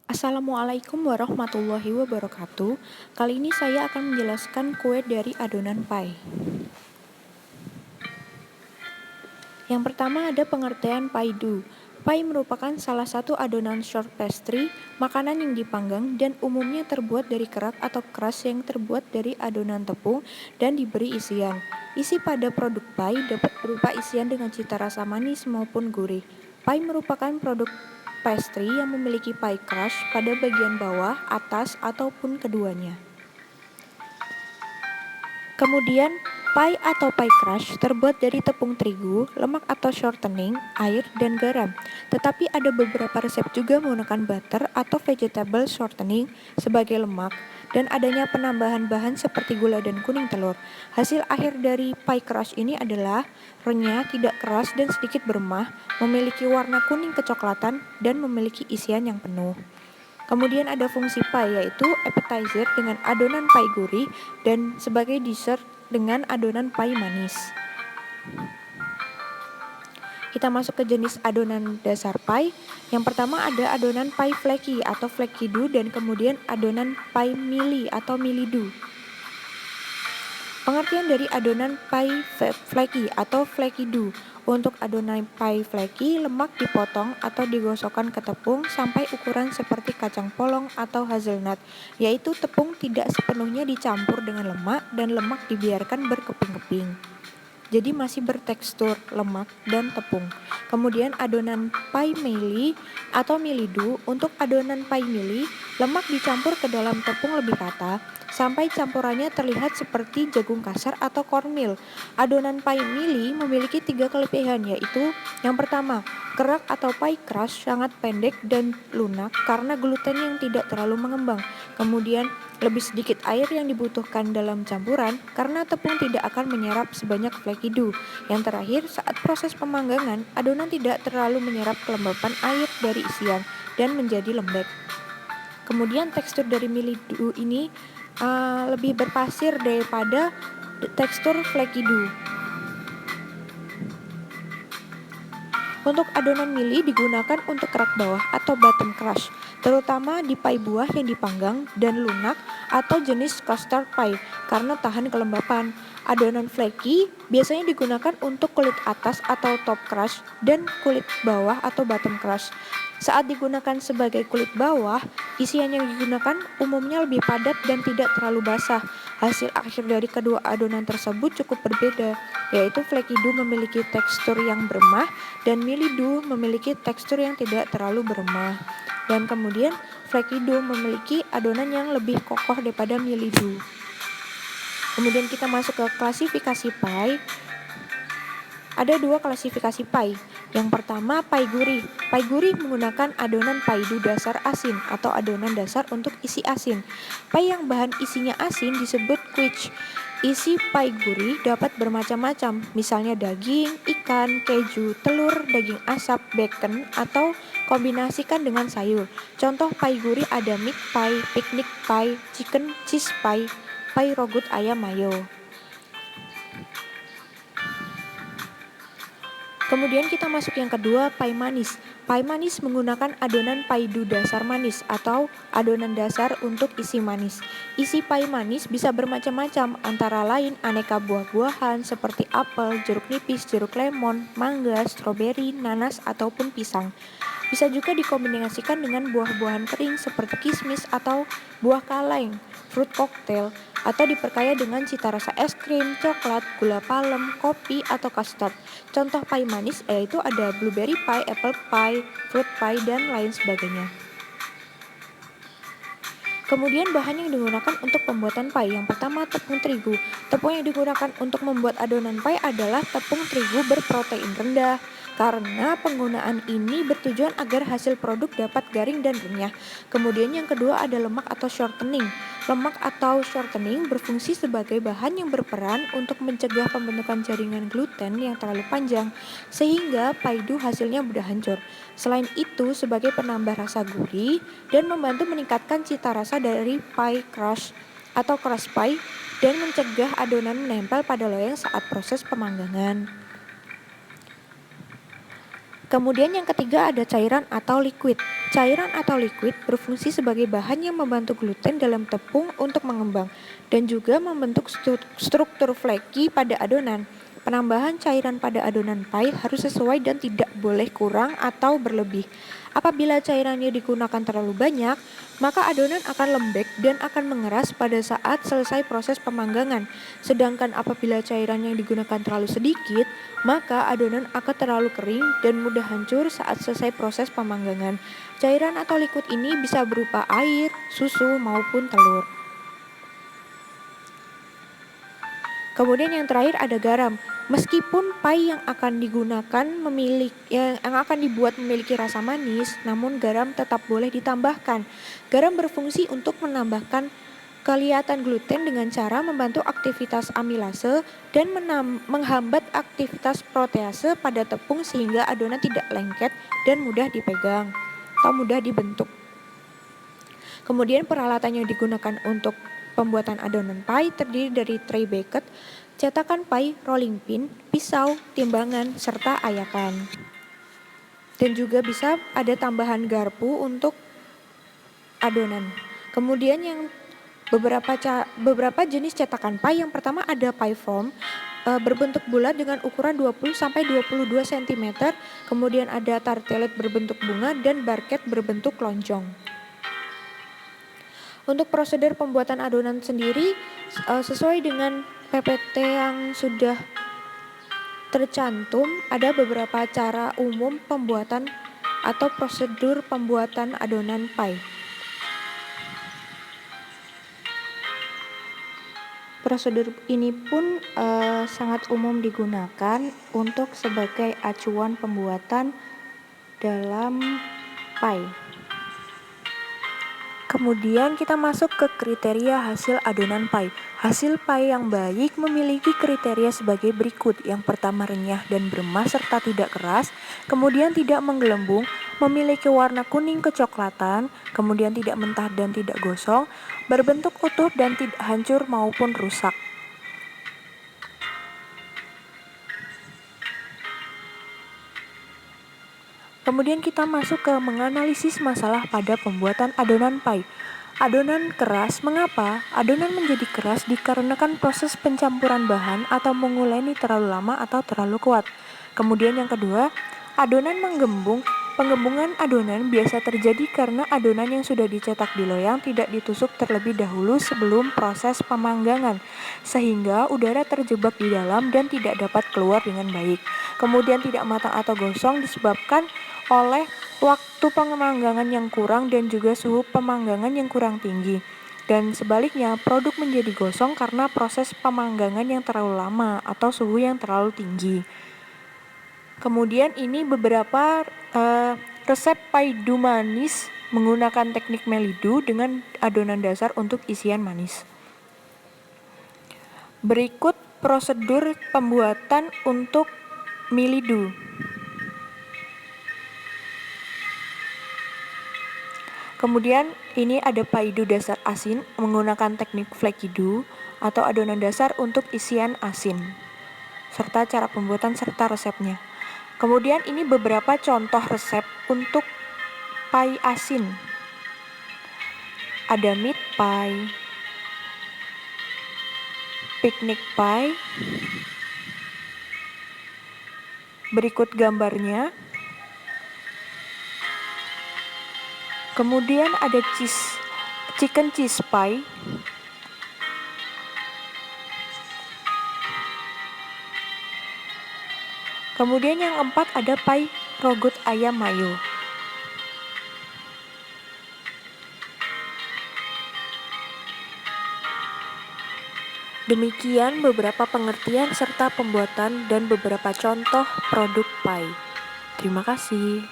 Assalamualaikum warahmatullahi wabarakatuh. Kali ini saya akan menjelaskan kue dari adonan pie. Yang pertama ada pengertian pie dough. Pie merupakan salah satu adonan short pastry, makanan yang dipanggang dan umumnya terbuat dari kerak atau keras yang terbuat dari adonan tepung dan diberi isian. Isi pada produk pie dapat berupa isian dengan cita rasa manis maupun gurih. Pie merupakan produk pastry yang memiliki pie crust pada bagian bawah, atas, ataupun keduanya. Kemudian, pie atau pie crust terbuat dari tepung terigu, lemak atau shortening, air, dan garam. Tetapi ada beberapa resep juga menggunakan butter atau vegetable shortening sebagai lemak, dan adanya penambahan bahan seperti gula dan kuning telur. Hasil akhir dari pie crust ini adalah renyah, tidak keras, dan sedikit beremah, memiliki warna kuning kecoklatan, dan memiliki isian yang penuh. Kemudian ada fungsi pie yaitu appetizer dengan adonan pie gurih dan sebagai dessert dengan adonan pie manis. Kita masuk ke jenis adonan dasar pie. Yang pertama ada adonan pie flaky atau flaky dough dan kemudian adonan pie mili atau mili dough. Pengertian dari adonan pie flaky atau flaky dough. Untuk adonan pie flaky, lemak dipotong atau digosokkan ke tepung sampai ukuran seperti kacang polong atau hazelnut, yaitu tepung tidak sepenuhnya dicampur dengan lemak dan lemak dibiarkan berkeping-keping. Jadi masih bertekstur lemak dan tepung. Kemudian adonan pie mili atau mili dough. Untuk adonan pie mili, lemak dicampur ke dalam tepung lebih rata sampai campurannya terlihat seperti jagung kasar atau cornmeal. Adonan pie mili memiliki 3 kelebihan, yaitu yang pertama, kerak atau pie crust sangat pendek dan lunak karena gluten yang tidak terlalu mengembang. Kemudian lebih sedikit air yang dibutuhkan dalam campuran karena tepung tidak akan menyerap sebanyak flaky dough. Yang terakhir, saat proses pemanggangan, adonan tidak terlalu menyerap kelembapan air dari isian dan menjadi lembek. Kemudian tekstur dari mili dough ini lebih berpasir daripada tekstur flaky dough. Untuk adonan mili digunakan untuk kerak bawah atau bottom crust, terutama di pie buah yang dipanggang dan lunak atau jenis custard pie karena tahan kelembapan. Adonan flaky biasanya digunakan untuk kulit atas atau top crust dan kulit bawah atau bottom crust. Saat digunakan sebagai kulit bawah, isian yang digunakan umumnya lebih padat dan tidak terlalu basah. Hasil akhir dari kedua adonan tersebut cukup berbeda, yaitu flaky dough memiliki tekstur yang beremah dan mili dough memiliki tekstur yang tidak terlalu beremah. Dan kemudian flaky dough memiliki adonan yang lebih kokoh daripada mili dough. Kemudian kita masuk ke klasifikasi pie. Ada 2 klasifikasi pie. Yang pertama, pie gurih. Pie gurih menggunakan adonan pie dough dasar asin atau adonan dasar untuk isi asin. Pie yang bahan isinya asin disebut quiche. Isi pie gurih dapat bermacam-macam, misalnya daging, ikan, keju, telur, daging asap, bacon, atau kombinasikan dengan sayur. Contoh pie gurih ada meat pie, picnic pie, chicken cheese pie, pie rogut ayam mayo. Kemudian kita masuk yang kedua, pie manis. Pie manis menggunakan adonan pie dough dasar manis atau adonan dasar untuk isi manis. Isi pie manis bisa bermacam-macam, antara lain aneka buah-buahan seperti apel, jeruk nipis, jeruk lemon, mangga, stroberi, nanas, ataupun pisang. Bisa juga dikombinasikan dengan buah-buahan kering seperti kismis atau buah kaleng, fruit cocktail, atau diperkaya dengan cita rasa es krim, coklat, gula palem, kopi, atau custard. Contoh pie manis yaitu ada blueberry pie, apple pie, fruit pie, dan lain sebagainya. Kemudian bahan yang digunakan untuk pembuatan pie. Yang pertama, tepung terigu. Tepung yang digunakan untuk membuat adonan pie adalah tepung terigu berprotein rendah. Karena penggunaan ini bertujuan agar hasil produk dapat garing dan renyah. Kemudian yang kedua ada lemak atau shortening. Lemak atau shortening berfungsi sebagai bahan yang berperan untuk mencegah pembentukan jaringan gluten yang terlalu panjang, sehingga pie dough hasilnya mudah hancur. Selain itu, sebagai penambah rasa gurih dan membantu meningkatkan cita rasa dari pie crust atau crust pie dan mencegah adonan menempel pada loyang saat proses pemanggangan. Kemudian yang ketiga ada cairan atau liquid. Cairan atau liquid berfungsi sebagai bahan yang membantu gluten dalam tepung untuk mengembang dan juga membentuk struktur flaky pada adonan. Penambahan cairan pada adonan pie harus sesuai dan tidak boleh kurang atau berlebih. Apabila cairannya digunakan terlalu banyak, maka adonan akan lembek dan akan mengeras pada saat selesai proses pemanggangan. Sedangkan apabila cairan yang digunakan terlalu sedikit, maka adonan akan terlalu kering dan mudah hancur saat selesai proses pemanggangan. Cairan atau liquid ini bisa berupa air, susu, maupun telur. Kemudian yang terakhir ada garam. Meskipun pie yang akan dibuat memiliki rasa manis, namun garam tetap boleh ditambahkan. Garam berfungsi untuk menambahkan kelihatan gluten dengan cara membantu aktivitas amilase dan menghambat aktivitas protease pada tepung sehingga adonan tidak lengket dan mudah dipegang atau mudah dibentuk. Kemudian peralatan yang digunakan untuk pembuatan adonan pie terdiri dari tray bucket, cetakan pie, rolling pin, pisau, timbangan, serta ayakan. Dan juga bisa ada tambahan garpu untuk adonan. Kemudian yang beberapa jenis cetakan pie, yang pertama ada pie foam, berbentuk bulat dengan ukuran 20-22 cm. Kemudian ada tartelet berbentuk bunga dan barquette berbentuk lonjong. Untuk prosedur pembuatan adonan sendiri sesuai dengan PPT yang sudah tercantum, ada beberapa cara umum pembuatan atau prosedur pembuatan adonan pie. Prosedur ini pun sangat umum digunakan untuk sebagai acuan pembuatan dalam pie. Kemudian kita masuk ke kriteria hasil adonan pie. Hasil pie yang baik memiliki kriteria sebagai berikut. Yang pertama renyah dan beremas serta tidak keras, kemudian tidak menggelembung, memiliki warna kuning kecoklatan, kemudian tidak mentah dan tidak gosong, berbentuk utuh dan tidak hancur maupun rusak. Kemudian kita masuk ke menganalisis masalah pada pembuatan adonan pie. Adonan keras, mengapa? Adonan menjadi keras dikarenakan proses pencampuran bahan atau menguleni terlalu lama atau terlalu kuat. Kemudian yang kedua, adonan menggembung. Penggembungan adonan biasa terjadi karena adonan yang sudah dicetak di loyang tidak ditusuk terlebih dahulu sebelum proses pemanggangan, sehingga udara terjebak di dalam dan tidak dapat keluar dengan baik. Kemudian tidak matang atau gosong disebabkan oleh waktu pemanggangan yang kurang dan juga suhu pemanggangan yang kurang tinggi. Dan sebaliknya, produk menjadi gosong karena proses pemanggangan yang terlalu lama atau suhu yang terlalu tinggi. Kemudian ini beberapa resep pie dough manis menggunakan teknik melidu dengan adonan dasar untuk isian manis. Berikut prosedur pembuatan untuk mie dough. Kemudian ini ada pie dough dasar asin menggunakan teknik flaky dough atau adonan dasar untuk isian asin, serta cara pembuatan serta resepnya. Kemudian ini beberapa contoh resep untuk pie asin. Ada meat pie, picnic pie. Berikut gambarnya. Kemudian ada chicken cheese pie. Kemudian yang keempat ada pie rogut ayam mayo. Demikian beberapa pengertian serta pembuatan dan beberapa contoh produk pie. Terima kasih.